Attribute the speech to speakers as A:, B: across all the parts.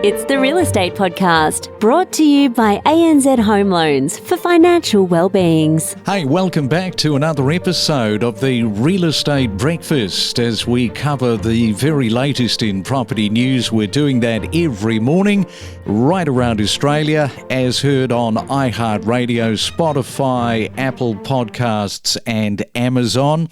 A: It's the Real Estate Podcast, brought to you by ANZ Home Loans for financial well-beings.
B: Hey, welcome back to another episode of the Real Estate Breakfast as we cover the very latest in property news. We're doing that every morning right around Australia, as heard on iHeartRadio, Spotify, Apple Podcasts and Amazon.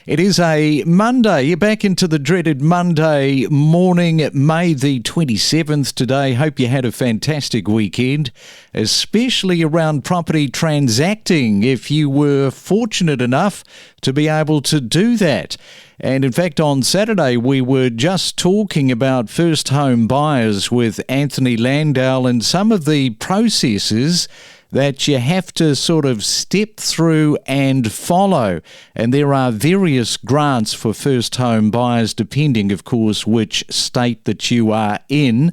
B: It is a Monday. You're back into the dreaded Monday morning, May the 27th today. Hope you had a fantastic weekend, especially around property transacting, if you were fortunate enough to be able to do that. And in fact, on Saturday, we were just talking about first home buyers with Anthony Landau and some of the processes that you have to sort of step through and follow. And there are various grants for first home buyers, depending, of course, which state that you are in.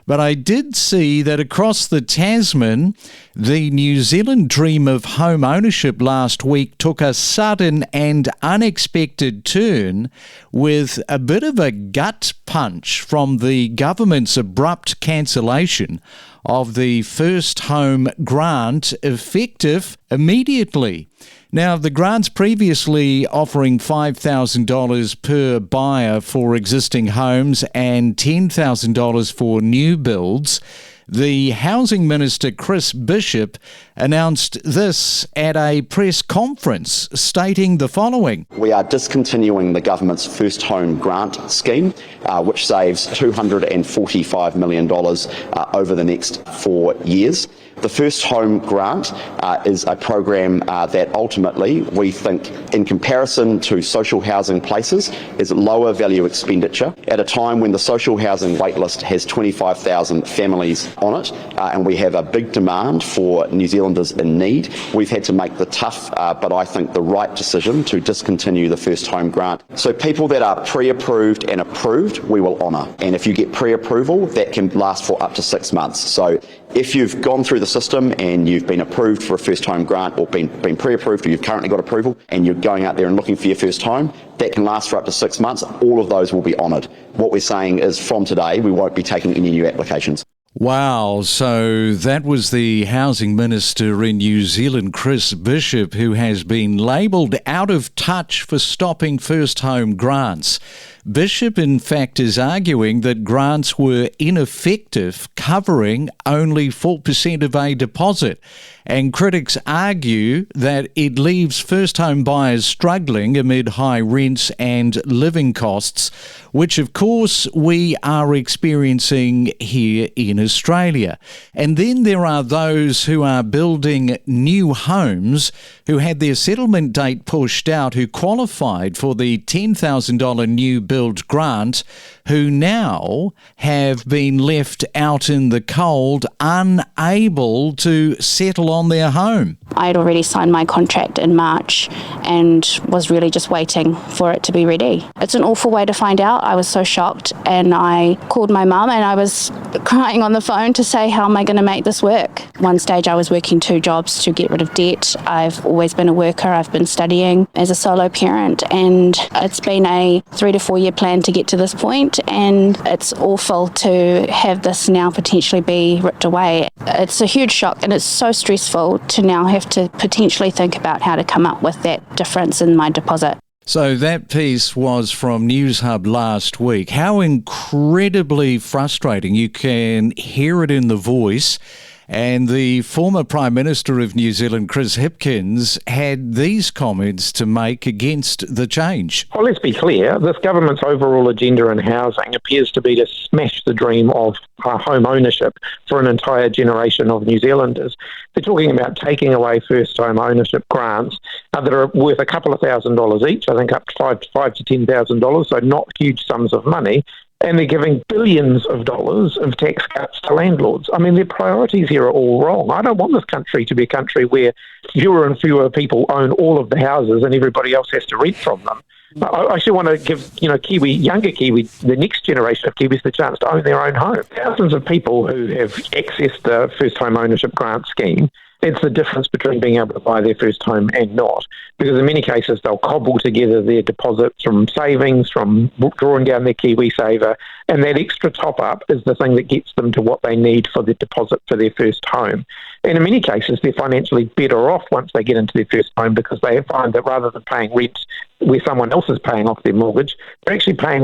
B: But I did see that across the Tasman, the New Zealand dream of home ownership last week took a sudden and unexpected turn with a bit of a gut punch from the government's abrupt cancellation of the first home grant, effective immediately. Now, the grant's previously offering $5,000 per buyer for existing homes and $10,000 for new builds. The Housing Minister, Chris Bishop, announced this at a press conference, stating the following.
C: We are discontinuing the government's first home grant scheme, which saves $245 million over the next 4 years. The First Home Grant is a program that ultimately we think, in comparison to social housing places, is lower value expenditure at a time when the social housing waitlist has 25,000 families on it, and we have a big demand for New Zealanders in need. We've had to make the tough, but I think the right decision to discontinue the First Home Grant. So people that are pre-approved and approved, we will honour. And if you get pre-approval, that can last for up to 6 months. So if you've gone through the system and you've been approved for a first home grant or been pre-approved, or you've currently got approval and you're going out there and looking for your first home, that can last for up to 6 months. All of those will be honoured. What we're saying is from today, we won't be taking any new applications.
B: Wow, so that was the Housing Minister in New Zealand, Chris Bishop, who has been labelled out of touch for stopping first home grants. Bishop, in fact, is arguing that grants were ineffective, covering only 4% of a deposit. And critics argue that it leaves first home buyers struggling amid high rents and living costs, which of course we are experiencing here in Australia. And then there are those who are building new homes who had their settlement date pushed out, who qualified for the $10,000 new build grant, who now have been left out in the cold, unable to settle on their home.
D: I had already signed my contract in March and was really just waiting for it to be ready. It's an awful way to find out. I was so shocked, and I called my mum and I was crying on the phone to say, how am I going to make this work? One stage I was working 2 jobs to get rid of debt. I've always been a worker. I've been studying as a solo parent, and it's been a 3 to 4 year plan to get to this point, and it's awful to have this now potentially be ripped away. It's a huge shock, and it's so stressful to now have to potentially think about how to come up with that difference in my deposit.
B: So that piece was from News Hub last week. How incredibly frustrating. You can hear it in the voice. And the former Prime Minister of New Zealand, Chris Hipkins, had these comments to make against the change.
E: Well, let's be clear. This government's overall agenda in housing appears to be to smash the dream of home ownership for an entire generation of New Zealanders. They're talking about taking away first home ownership grants that are worth a couple of $1,000s each, I think up to $5,000 to $10,000, so not huge sums of money. And they're giving billions of dollars of tax cuts to landlords. I mean, their priorities here are all wrong. I don't want this country to be a country where fewer and fewer people own all of the houses and everybody else has to rent from them. I actually want to give, younger Kiwi, the next generation of Kiwis, the chance to own their own home. Thousands of people who have accessed the first home ownership grant scheme It's the difference between being able to buy their first home and not. Because in many cases, they'll cobble together their deposits from savings, from drawing down their KiwiSaver, and that extra top-up is the thing that gets them to what they need for the deposit for their first home. And in many cases, they're financially better off once they get into their first home, because they find that rather than paying rent where someone else is paying off their mortgage, they're actually paying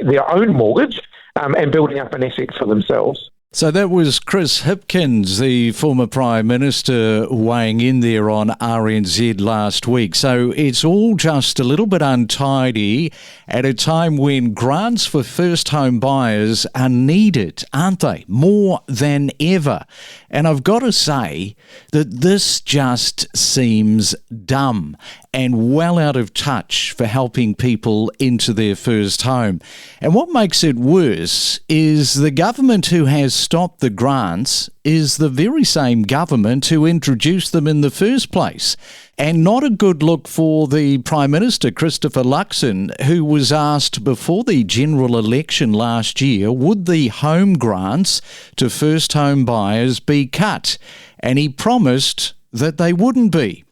E: their own mortgage and building up an asset for themselves.
B: So that was Chris Hipkins, the former Prime Minister, weighing in there on RNZ last week. So it's all just a little bit untidy at a time when grants for first home buyers are needed, aren't they? More than ever. And I've got to say that this just seems dumb and well out of touch for helping people into their first home. And what makes it worse is the government who has stopped the grants is the very same government who introduced them in the first place. And not a good look for the Prime Minister, Christopher Luxon, who was asked before the general election last year, would the home grants to first home buyers be cut? And he promised that they wouldn't be.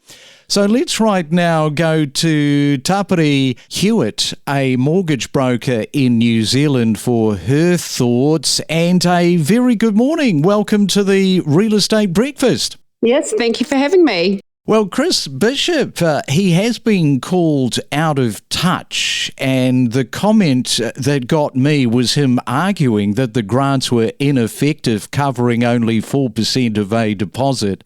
B: So let's right now go to Tapere Hewett, a mortgage broker in New Zealand, for her thoughts. And a very good morning. Welcome to the Real Estate Breakfast.
F: Yes, thank you for having me.
B: Well, Chris Bishop, he has been called out of touch, and the comment that got me was him arguing that the grants were ineffective, covering only 4% of a deposit,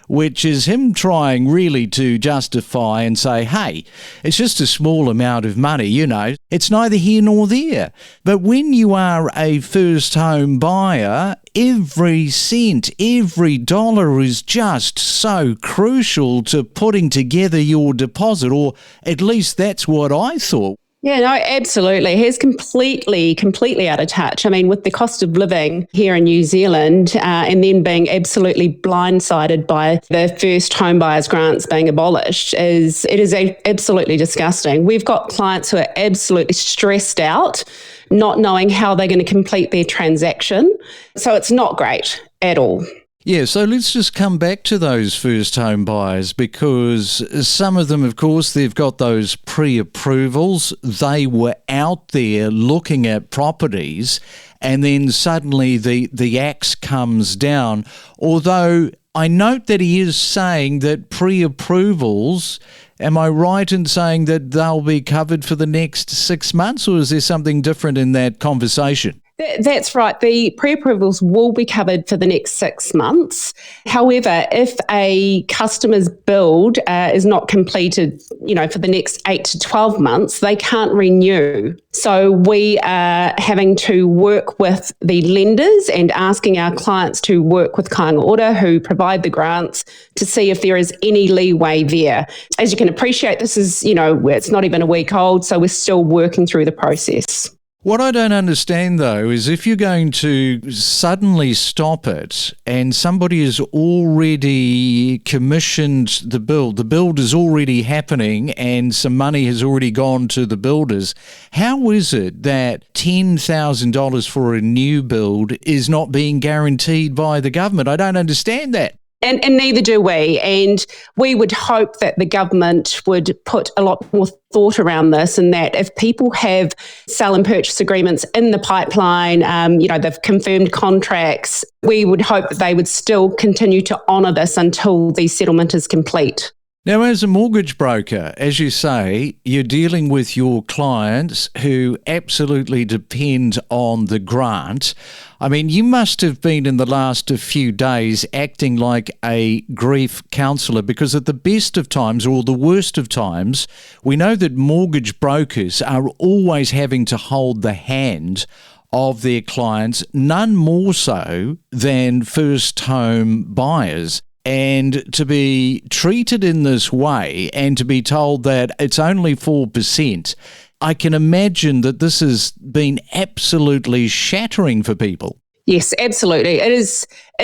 B: which is him trying really to justify and say, hey, it's just a small amount of money, you know, it's neither here nor there. But when you are a first home buyer, every cent, every dollar is just so crucial to putting together your deposit, or at least that's what I thought.
F: Yeah, no, absolutely. He's completely out of touch. I mean, with the cost of living here in New Zealand and then being absolutely blindsided by the first home buyers grants being abolished, it is absolutely disgusting. We've got clients who are absolutely stressed out, not knowing how they're going to complete their transaction. So it's not great at all.
B: Yeah, so let's just come back to those first home buyers, because some of them, of course, they've got those pre-approvals. They were out there looking at properties, and then suddenly the axe comes down. Although I note that he is saying that pre-approvals, am I right in saying that they'll be covered for the next 6 months, or is there something different in that conversation?
F: That's right. The pre-approvals will be covered for the next 6 months. However, if a customer's build is not completed, for the next 8 to 12 months, they can't renew. So we are having to work with the lenders and asking our clients to work with Kāinga Ora, who provide the grants, to see if there is any leeway there. As you can appreciate, this is, it's not even a week old, so we're still working through the process.
B: What I don't understand, though, is if you're going to suddenly stop it and somebody has already commissioned the build is already happening and some money has already gone to the builders, how is it that $10,000 for a new build is not being guaranteed by the government? I don't understand that.
F: And neither do we. And we would hope that the government would put a lot more thought around this, and that if people have sale and purchase agreements in the pipeline, they've confirmed contracts, we would hope that they would still continue to honour this until the settlement is complete.
B: Now, as a mortgage broker, as you say, you're dealing with your clients who absolutely depend on the grant. I mean, you must have been in the last few days acting like a grief counsellor, because at the best of times or the worst of times, we know that mortgage brokers are always having to hold the hand of their clients, none more so than first home buyers. And to be treated in this way and to be told that it's only 4%, I can imagine that this has been absolutely shattering for people.
F: Yes, absolutely. It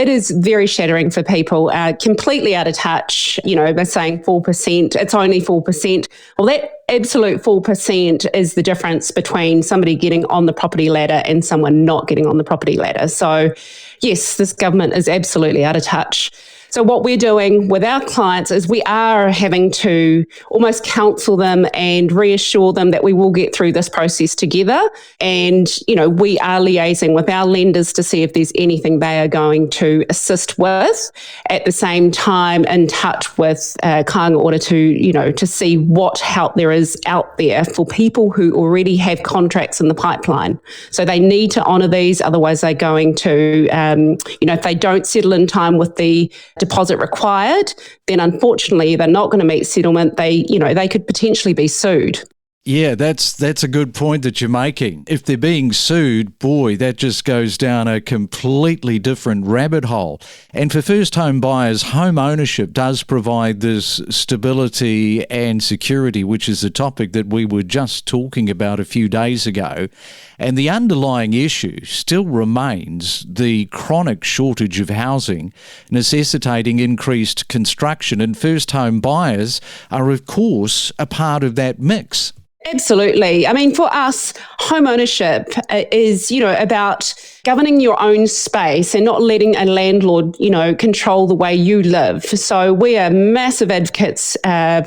F: is very shattering for people, completely out of touch. They're saying 4%, it's only 4%. Well, that absolute 4% is the difference between somebody getting on the property ladder and someone not getting on the property ladder. So, yes, this government is absolutely out of touch. So what we're doing with our clients is we are having to almost counsel them and reassure them that we will get through this process together. And, we are liaising with our lenders to see if there's anything they are going to assist with. At the same time, in touch with Kāinga Ora to see what help there is out there for people who already have contracts in the pipeline. So they need to honour these, otherwise they're going to, if they don't settle in time with the deposit required, then unfortunately they're not going to meet settlement. They could potentially be sued.
B: Yeah, that's a good point that you're making. If they're being sued, boy, that just goes down a completely different rabbit hole. And for first home buyers, home ownership does provide this stability and security, which is a topic that we were just talking about a few days ago. And the underlying issue still remains the chronic shortage of housing, necessitating increased construction. And first home buyers are, of course, a part of that mix.
F: Absolutely. I mean, for us, home ownership is, about governing your own space and not letting a landlord, control the way you live. So we are massive advocates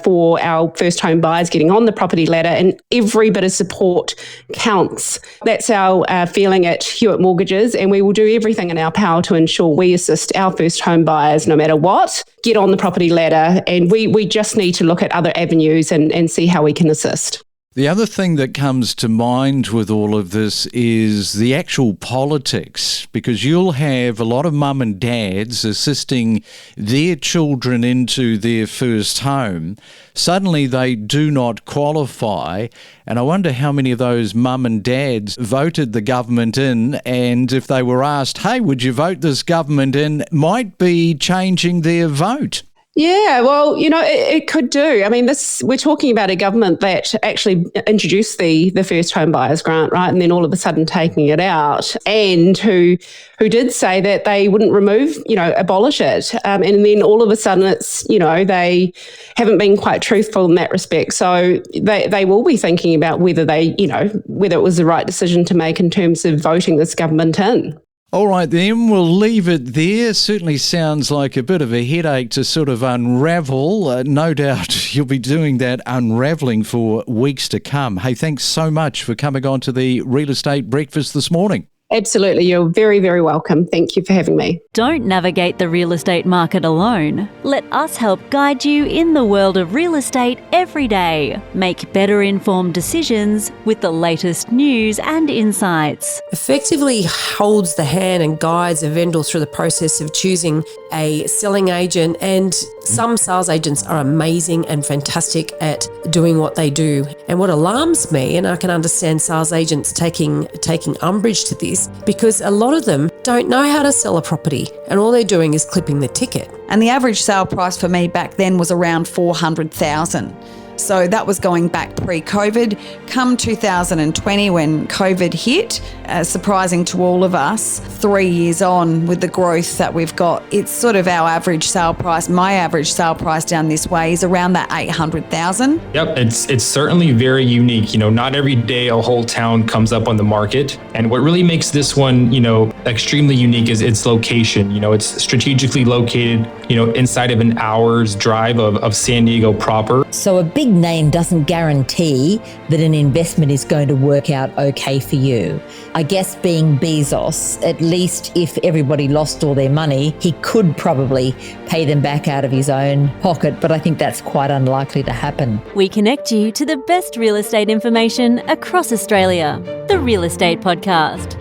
F: for our first home buyers getting on the property ladder, and every bit of support counts. That's our feeling at Hewett Mortgages, and we will do everything in our power to ensure we assist our first home buyers no matter what, get on the property ladder, and we just need to look at other avenues and see how we can assist.
B: The other thing that comes to mind with all of this is the actual politics, because you'll have a lot of mum and dads assisting their children into their first home. Suddenly they do not qualify, and I wonder how many of those mum and dads voted the government in, and if they were asked, hey, would you vote this government in, might be changing their vote.
F: Yeah, well, it could do. I mean, we're talking about a government that actually introduced the first home buyers grant, right? And then all of a sudden taking it out, and who did say that they wouldn't abolish it. And then all of a sudden it's, they haven't been quite truthful in that respect. So they will be thinking about whether whether it was the right decision to make in terms of voting this government in.
B: All right, then, we'll leave it there. Certainly sounds like a bit of a headache to sort of unravel. No doubt you'll be doing that unravelling for weeks to come. Hey, thanks so much for coming on to the Real Estate Breakfast this morning.
F: Absolutely. You're very, very welcome. Thank you for having me.
A: Don't navigate the real estate market alone. Let us help guide you in the world of real estate every day. Make better informed decisions with the latest news and insights.
G: Effectively holds the hand and guides a vendor through the process of choosing a selling agent, and some sales agents are amazing and fantastic at doing what they do. And what alarms me, and I can understand sales agents taking umbrage to this, because a lot of them don't know how to sell a property and all they're doing is clipping the ticket.
H: And the average sale price for me back then was around $400,000. So that was going back pre-COVID. Come 2020 when COVID hit, surprising to all of us, 3 years on with the growth that we've got, it's sort of our average sale price, my average sale price down this way is around that $800,000.
I: Yep, it's certainly very unique. Not every day a whole town comes up on the market. And what really makes this one, extremely unique is its location. It's strategically located, inside of an hour's drive of San Diego proper.
J: So a big name doesn't guarantee that an investment is going to work out okay for you. I guess being Bezos, at least if everybody lost all their money, he could probably pay them back out of his own pocket, but I think that's quite unlikely to happen.
A: We connect you to the best real estate information across Australia. The Real Estate Podcast.